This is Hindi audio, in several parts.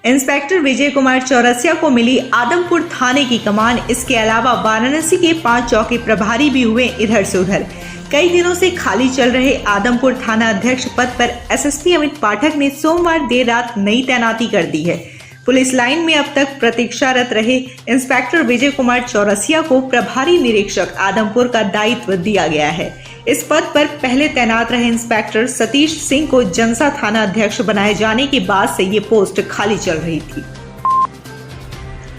इंस्पेक्टर विजय कुमार चौरसिया को मिली आदमपुर थाने की कमान। इसके अलावा वाराणसी के 5 चौकी प्रभारी भी हुए इधर से उधर। कई दिनों से खाली चल रहे आदमपुर थाना अध्यक्ष पद पर एसएसपी अमित पाठक ने सोमवार देर रात नई तैनाती कर दी है। पुलिस लाइन में अब तक प्रतीक्षारत रहे इंस्पेक्टर विजय कुमार चौरसिया को प्रभारी निरीक्षक आदमपुर का दायित्व दिया गया है। इस पद पर पहले तैनात रहे इंस्पेक्टर सतीश सिंह को जनसा थाना अध्यक्ष बनाए जाने के बाद से ये पोस्ट खाली चल रही थी।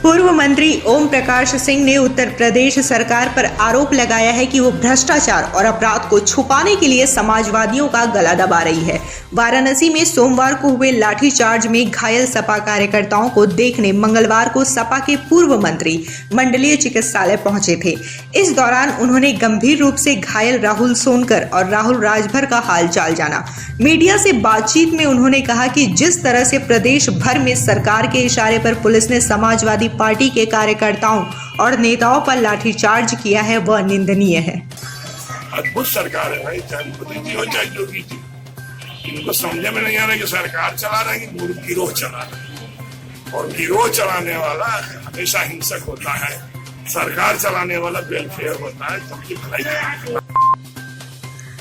पूर्व मंत्री ओम प्रकाश सिंह ने उत्तर प्रदेश सरकार पर आरोप लगाया है कि वो भ्रष्टाचार और अपराध को छुपाने के लिए समाजवादियों का गला दबा रही है। वाराणसी में सोमवार को हुए लाठीचार्ज में घायल सपा कार्यकर्ताओं को देखने मंगलवार को सपा के पूर्व मंत्री मंडलीय चिकित्सालय पहुंचे थे। इस दौरान उन्होंने गंभीर रूप से घायल राहुल सोनकर और राहुल राजभर का हालचाल जाना। मीडिया से बातचीत में उन्होंने कहा कि जिस तरह से प्रदेश भर में सरकार के इशारे पर पुलिस ने समाजवादी पार्टी के कार्यकर्ताओं और नेताओं पर लाठीचार्ज किया है वह निंदनीय है। अद्भुत सरकार है भाई, चाहे मोदी जी हो चाहे योगी जी, इनको समझ में नहीं आ रहा कि सरकार चला रहा है कि गिरोह चला रहा है। और गिरोह चलाने वाला हमेशा हिंसक होता है, सरकार चलाने वाला वेलफेयर होता है, सबकी भलाई।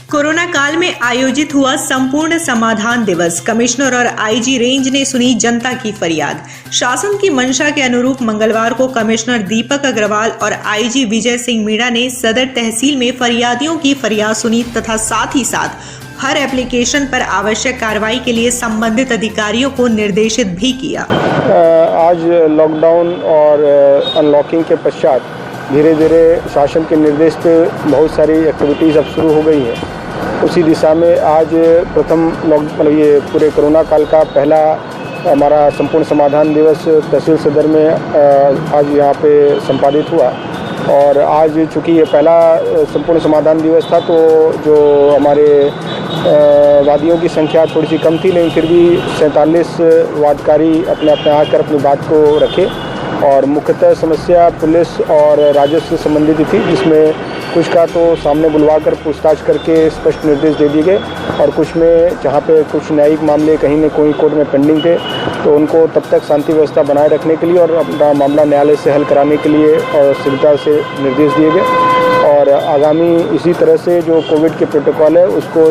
कोरोना काल में आयोजित हुआ संपूर्ण समाधान दिवस। कमिश्नर और आईजी रेंज ने सुनी जनता की फरियाद। शासन की मंशा के अनुरूप मंगलवार को कमिश्नर दीपक अग्रवाल और आईजी विजय सिंह मीणा ने सदर तहसील में फरियादियों की फरियाद सुनी तथा साथ ही साथ हर एप्लीकेशन पर आवश्यक कार्रवाई के लिए संबंधित अधिकारियों को निर्देशित भी किया। आज लॉकडाउन और अनलॉकिंग के पश्चात धीरे धीरे शासन के निर्देश पे बहुत सारी एक्टिविटीज़ अब शुरू हो गई है। उसी दिशा में आज प्रथम मतलब ये पूरे कोरोना काल का पहला हमारा संपूर्ण समाधान दिवस तहसील सदर में आज यहाँ पे संपादित हुआ। और आज चूँकि ये पहला संपूर्ण समाधान दिवस था तो जो हमारे वादियों की संख्या थोड़ी सी कम थी, लेकिन फिर भी 47 वादकारी अपने आकर अपनी बात को रखे। और मुख्यतः समस्या पुलिस और राजस्व से संबंधित थी, जिसमें कुछ का तो सामने बुलवाकर पूछताछ करके स्पष्ट निर्देश दे दिए गए और कुछ में जहाँ पे कुछ न्यायिक मामले कहीं न कहीं कोर्ट में पेंडिंग थे तो उनको तब तक शांति व्यवस्था बनाए रखने के लिए और अपना मामला न्यायालय से हल कराने के लिए और शीघ्रता से निर्देश दिए गए। और आगामी इसी तरह से जो कोविड के प्रोटोकॉल है उसको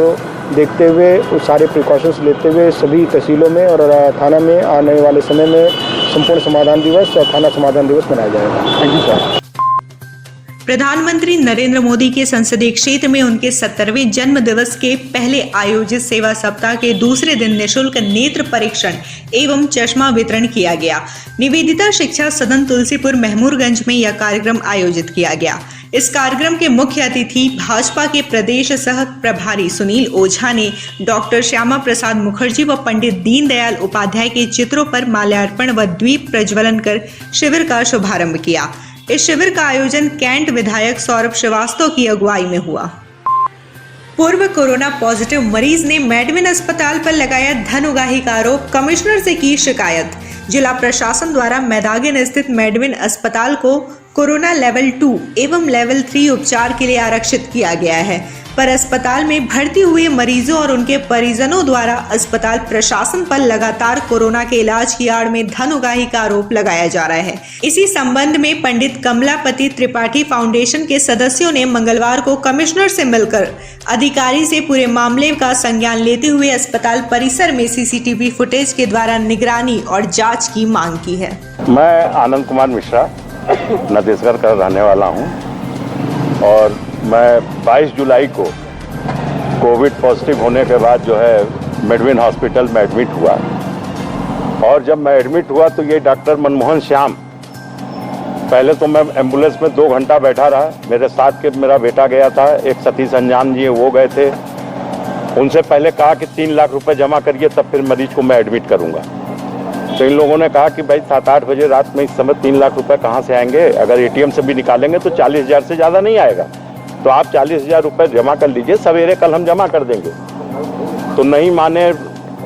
देखते हुए उस सारे प्रिकॉशंस लेते हुए सभी तहसीलों में और थाना में आने वाले समय में संपूर्ण समाधान दिवस और थाना समाधान दिवस मनाया जाएगा। Thank you sir. प्रधानमंत्री नरेंद्र मोदी के संसदीय क्षेत्र में उनके 70वें जन्म दिवस के पहले आयोजित सेवा सप्ताह के दूसरे दिन निःशुल्क नेत्र परीक्षण एवं चश्मा वितरण किया गया। निवेदिता शिक्षा सदन तुलसीपुर महमूरगंज में यह कार्यक्रम आयोजित किया गया। इस कार्यक्रम के मुख्य अतिथि भाजपा के प्रदेश सह प्रभारी सुनील ओझा ने डॉक्टर श्यामा प्रसाद मुखर्जी व पंडित दीनदयाल उपाध्याय के चित्रों पर माल्यार्पण व दीप प्रज्वलन कर शिविर का शुभारंभ किया। इस शिविर का आयोजन कैंट विधायक सौरभ श्रीवास्तव की अगुवाई में हुआ। पूर्व कोरोना पॉजिटिव मरीज ने मेडविन अस्पताल पर लगाया धन उगाही का आरोप, कमिश्नर से की शिकायत। जिला प्रशासन द्वारा मैदागिन स्थित मेडविन अस्पताल को कोरोना लेवल 2 एवं लेवल 3 उपचार के लिए आरक्षित किया गया है, पर अस्पताल में भर्ती हुए मरीजों और उनके परिजनों द्वारा अस्पताल प्रशासन पर लगातार कोरोना के इलाज की आड़ में धन उगाही का आरोप लगाया जा रहा है। इसी संबंध में पंडित कमलापति त्रिपाठी फाउंडेशन के सदस्यों ने मंगलवार को कमिश्नर से मिलकर अधिकारी से पूरे मामले का संज्ञान लेते हुए अस्पताल परिसर में सीसीटीवी फुटेज के द्वारा निगरानी और जाँच की मांग की है। मैं आनंद कुमार मिश्रा नदेसगढ़ का रहने वाला हूं और मैं 22 जुलाई को कोविड पॉजिटिव होने के बाद जो है मेडविन हॉस्पिटल में एडमिट हुआ। और जब मैं एडमिट हुआ तो ये डॉक्टर मनमोहन श्याम, पहले तो मैं एम्बुलेंस में 2 घंटा बैठा रहा। मेरे साथ के मेरा बेटा गया था, एक सतीश अंजान जी वो गए थे। उनसे पहले कहा कि 3 लाख रुपए जमा करिए तब फिर मरीज को मैं एडमिट करूँगा। तो इन लोगों ने कहा कि भाई 7-8 बजे रात में इस समय 3 लाख रुपए कहाँ से आएंगे, अगर एटीएम से भी निकालेंगे तो 40,000 से ज़्यादा नहीं आएगा, तो आप 40,000 रुपये जमा कर लीजिए, सवेरे कल हम जमा कर देंगे। तो नहीं माने,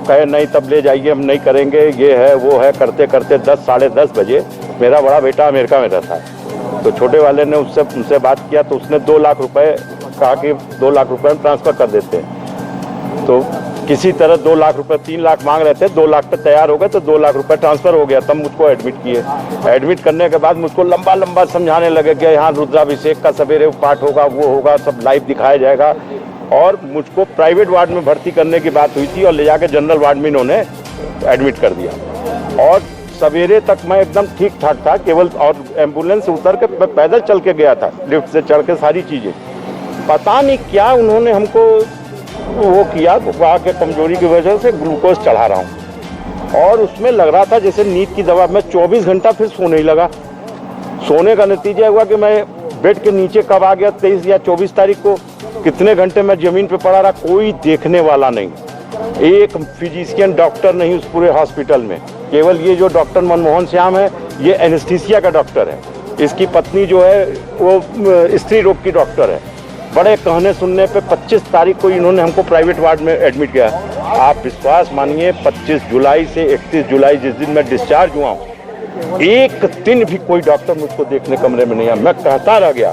कहे नहीं तब ले जाइए, हम नहीं करेंगे, ये है वो है, करते करते 10 साढ़े 10 बजे मेरा बड़ा बेटा अमेरिका में रहता है, तो छोटे वाले ने उनसे बात किया तो उसने 2 लाख रुपये कहा कि 2 लाख रुपये हम ट्रांसफ़र कर देते हैं। तो किसी तरह 2 लाख रुपए 3 लाख मांग रहे थे, 2 लाख पे तैयार हो गए तो 2 लाख रुपए ट्रांसफर हो गया, तब मुझको एडमिट किए। एडमिट करने के बाद मुझको लंबा लंबा समझाने लगे कि यहाँ रुद्राभिषेक का सवेरे पाठ होगा, वो होगा, सब लाइव दिखाया जाएगा। और मुझको प्राइवेट वार्ड में भर्ती करने की बात हुई थी और ले जाके जनरल वार्ड में इन्होंने एडमिट कर दिया। और सवेरे तक मैं एकदम ठीक ठाक था, केवल और एम्बुलेंस से उतर के पैदल चल के गया था, लिफ्ट से चढ़ के सारी चीज़ें। पता नहीं क्या उन्होंने हमको वो किया, वहाँ के कमजोरी की वजह से ग्लूकोज चढ़ा रहा हूँ और उसमें लग रहा था जैसे नींद की दवा। मैं 24 घंटा फिर सोने ही लगा। सोने का नतीजा हुआ कि मैं बेड के नीचे कब आ गया 23 या 24 तारीख को, कितने घंटे मैं जमीन पे पड़ा रहा, कोई देखने वाला नहीं, एक फिजिशियन डॉक्टर नहीं उस पूरे हॉस्पिटल में। केवल ये जो डॉक्टर मनमोहन श्याम है, ये एनेस्थीसिया का डॉक्टर है, इसकी पत्नी जो है वो स्त्री रोग की डॉक्टर है। बड़े कहने सुनने पे 25 तारीख को इन्होंने हमको प्राइवेट वार्ड में एडमिट किया। आप विश्वास मानिए 25 जुलाई से 31 जुलाई जिस दिन मैं डिस्चार्ज हुआ हूँ, एक दिन भी कोई डॉक्टर मुझको देखने कमरे में नहीं आया। मैं कहता रह गया।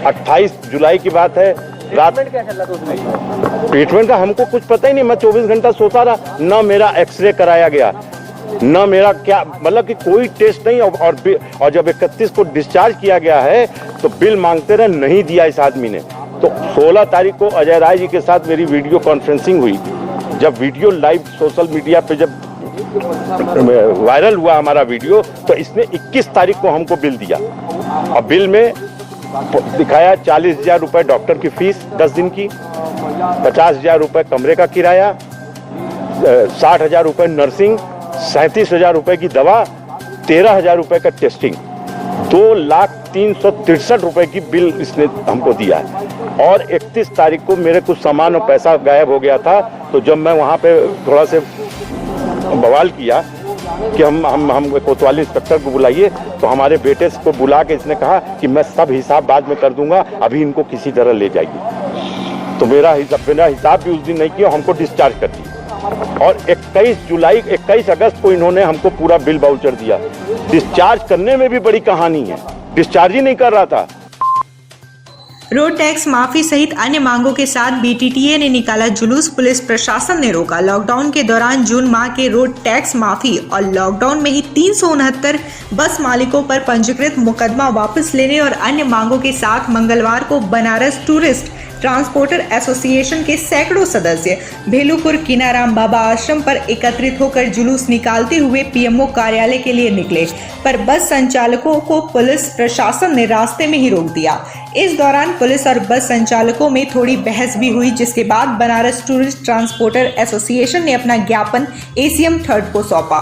28 जुलाई की बात है, रात ट्रीटमेंट का हमको कुछ पता ही नहीं। मैं 24 घंटा सोता रहा, न मेरा एक्सरे कराया गया, न मेरा क्या मतलब कि कोई टेस्ट नहीं। और जब 31 को डिस्चार्ज किया गया है तो बिल मांगते रहे, नहीं दिया इस आदमी ने। तो 16 तारीख को अजय राय जी के साथ मेरी वीडियो कॉन्फ्रेंसिंग हुई। जब वीडियो लाइव सोशल मीडिया पे जब वायरल हुआ हमारा वीडियो, तो इसने 21 तारीख को हमको बिल दिया और बिल में दिखाया 40,000 रुपये डॉक्टर की फीस 10 दिन की, 50,000 रुपये कमरे का किराया, 60,000 रुपये नर्सिंग, 37,000 रुपये की दवा, 13,000 रुपये का टेस्टिंग, 2,363,000 रुपये की बिल इसने हमको दिया है। और 31 तारीख को मेरे कुछ सामान और पैसा गायब हो गया था। तो जब मैं वहाँ पे थोड़ा से बवाल किया कि हम कोतवाली इंस्पेक्टर को बुलाइए, तो हमारे बेटे को बुला के इसने कहा कि मैं सब हिसाब बाद में कर दूंगा, अभी इनको किसी तरह ले जाइए। तो मेरा हिसाब भी उस दिन नहीं किया, हमको डिस्चार्ज कर दिया। और 21 अगस्त को इन्होंने हमको पूरा बिल वाउचर दिया। डिस्चार्ज करने में भी बड़ी कहानी है, डिस्चार्ज ही नहीं कर रहा था। रोड टैक्स माफी सहित अन्य मांगों के साथ बीटीटीए ने निकाला जुलूस, पुलिस प्रशासन ने रोका। लॉकडाउन के दौरान जून माह के रोड टैक्स माफी और लॉकडाउन में ही 369 बस मालिकों पर पंजीकृत मुकदमा वापस लेने और अन्य मांगों के साथ मंगलवार को बनारस टूरिस्ट ट्रांसपोर्टर एसोसिएशन के सैकड़ों सदस्य भेलूपुर किनाराम बाबा आश्रम पर एकत्रित होकर जुलूस निकालते हुए पीएमओ कार्यालय के लिए निकले, पर बस संचालकों को पुलिस प्रशासन ने रास्ते में ही रोक दिया। इस दौरान पुलिस और बस संचालकों में थोड़ी बहस भी हुई, जिसके बाद बनारस टूरिस्ट ट्रांसपोर्टर एसोसिएशन ने अपना ज्ञापन एसीएम 3 को सौंपा।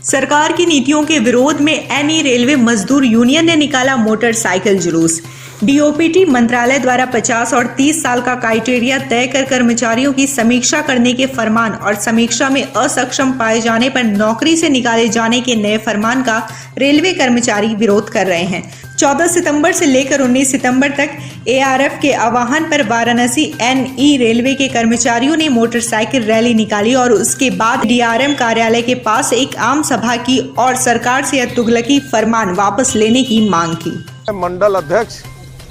सरकार की नीतियों के विरोध में एनई रेलवे मजदूर यूनियन ने निकाला मोटरसाइकिल जुलूस। डीओपीटी मंत्रालय द्वारा 50 और 30 साल का क्राइटेरिया तय कर कर्मचारियों की समीक्षा करने के फरमान और समीक्षा में असक्षम पाए जाने पर नौकरी से निकाले जाने के नए फरमान का रेलवे कर्मचारी विरोध कर रहे हैं। 14 सितंबर से लेकर 19 सितंबर तक एआरएफ के आह्वान पर वाराणसी एनई रेलवे के कर्मचारियों ने मोटरसाइकिल रैली निकाली और उसके बाद डीआरएम कार्यालय के पास एक आम सभा की और सरकार से तुगलकी फरमान वापस लेने की मांग की। मंडल अध्यक्ष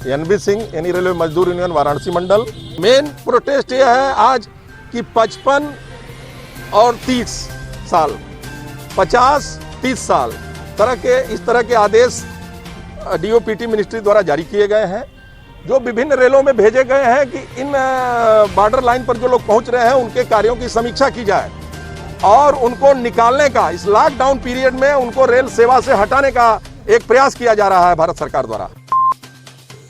एनबी सिंह, एनी रेलवे मजदूर यूनियन वाराणसी मंडल। मेन प्रोटेस्ट यह है आज कि 55 और 30 साल, 50-30 साल इस तरह के आदेश डीओपीटी मिनिस्ट्री द्वारा जारी किए गए हैं, जो विभिन्न रेलों में भेजे गए हैं कि इन बॉर्डर लाइन पर जो लोग पहुंच रहे हैं उनके कार्यों की समीक्षा की जाए और उनको निकालने का, इस लॉकडाउन पीरियड में उनको रेल सेवा से हटाने का एक प्रयास किया जा रहा है भारत सरकार द्वारा।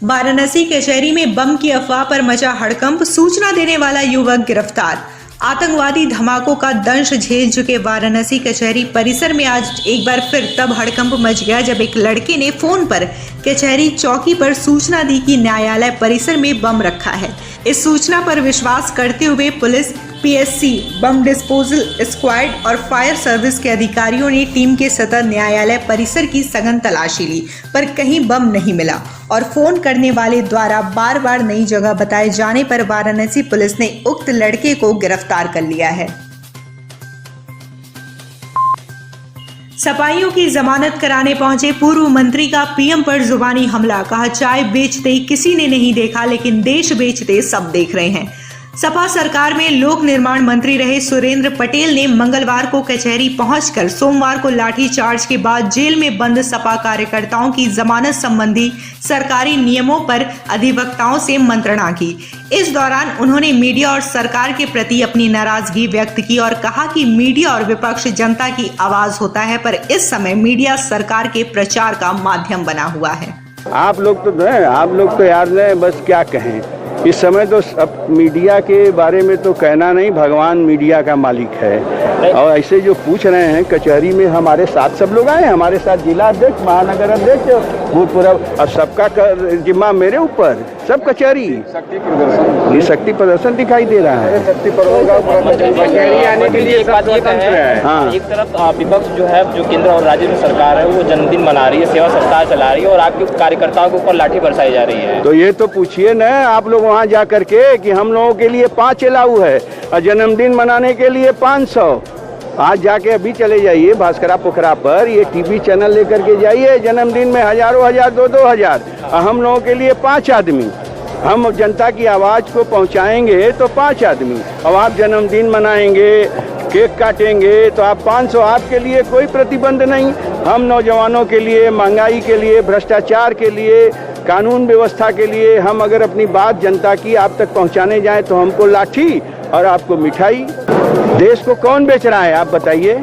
वाराणसी कचहरी में बम की अफवाह पर मचा हड़कंप, सूचना देने वाला युवक गिरफ्तार। आतंकवादी धमाकों का दंश झेल चुके वाराणसी कचहरी परिसर में आज एक बार फिर तब हड़कंप मच गया जब एक लड़के ने फोन पर कचहरी चौकी पर सूचना दी कि न्यायालय परिसर में बम रखा है। इस सूचना पर विश्वास करते हुए police, PSC, bomb disposal squad और फायर सर्विस के अधिकारियों ने टीम के सतत न्यायालय परिसर की सघन तलाशी ली, पर कहीं बम नहीं मिला और फोन करने वाले द्वारा बार बार नई जगह बताए जाने पर वाराणसी पुलिस ने उक्त लड़के को गिरफ्तार कर लिया है। सपाइयों की जमानत कराने पहुंचे पूर्व मंत्री का पीएम पर जुबानी हमला, कहा चाय बेचते किसी ने नहीं देखा लेकिन देश बेचते सब देख रहे हैं। सपा सरकार में लोक निर्माण मंत्री रहे सुरेंद्र पटेल ने मंगलवार को कचहरी पहुंचकर सोमवार को लाठीचार्ज के बाद जेल में बंद सपा कार्यकर्ताओं की जमानत संबंधी सरकारी नियमों पर अधिवक्ताओं से मंत्रणा की। इस दौरान उन्होंने मीडिया और सरकार के प्रति अपनी नाराजगी व्यक्त की और कहा कि मीडिया और विपक्ष जनता की आवाज होता है, पर इस समय मीडिया सरकार के प्रचार का माध्यम बना हुआ है। आप लोग तो यार बस क्या कहें, इस समय तो अब मीडिया के बारे में तो कहना नहीं, भगवान मीडिया का मालिक है। और ऐसे जो पूछ रहे हैं कचहरी में हमारे साथ सब लोग आए, हमारे साथ जिला अध्यक्ष, महानगर अध्यक्ष, भूतपूर्व, और सबका जिम्मा मेरे ऊपर, सब कचहरी ये शक्ति प्रदर्शन दिखाई दे रहा है। कचहरी आने के लिए एक बात ये है, हाँ, एक तरफ विपक्ष जो है, जो केंद्र और राज्य में सरकार है, वो जन्मदिन मना रही है, सेवा सप्ताह चला रही है और आपके कार्यकर्ताओं के ऊपर लाठी बरसाई जा रही है। तो ये तो पूछिए न आप लोग वहाँ जा करके कि हम लोगों के लिए 5 अलाउ है और जन्मदिन मनाने के लिए 500। आज जाके अभी चले जाइए भास्करा पोखरा पर, ये टीवी चैनल लेकर के जाइए, जन्मदिन में हजारों हजार 2-2 हजार, और हम लोगों के लिए 5 आदमी। हम जनता की आवाज़ को पहुंचाएंगे तो 5 आदमी। अब आप जन्मदिन मनाएंगे, केक काटेंगे तो आप 500, आपके लिए कोई प्रतिबंध नहीं। हम नौजवानों के लिए, महंगाई के लिए, भ्रष्टाचार के लिए, कानून व्यवस्था के लिए हम अगर अपनी बात जनता की आप तक पहुंचाने जाएं तो हमको लाठी और आपको मिठाई। देश को कौन बेच रहा है आप बताइए?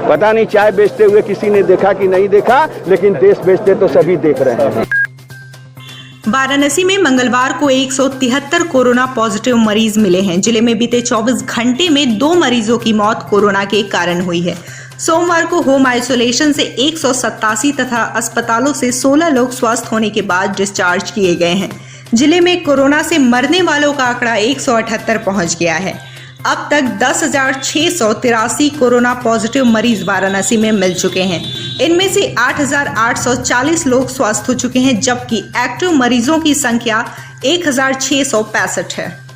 पता नहीं चाय बेचते हुए किसी ने देखा कि नहीं देखा, लेकिन देश बेचते तो सभी देख रहे हैं। वाराणसी में मंगलवार को 173 कोरोना पॉजिटिव मरीज मिले हैं। जिले में बीते 24 घंटे में 2 मरीजों की मौत कोरोना के कारण हुई है। सोमवार को होम आइसोलेशन से 187 तथा अस्पतालों से 16 लोग स्वस्थ होने के बाद डिस्चार्ज किए गए हैं। जिले में कोरोना से मरने वालों का आंकड़ा 178 पहुंच गया है। अब तक 10,683 कोरोना पॉजिटिव मरीज वाराणसी में मिल चुके हैं। इनमें से 8,840 लोग स्वस्थ हो चुके हैं, जबकि एक्टिव मरीजों की संख्या 1,665 है।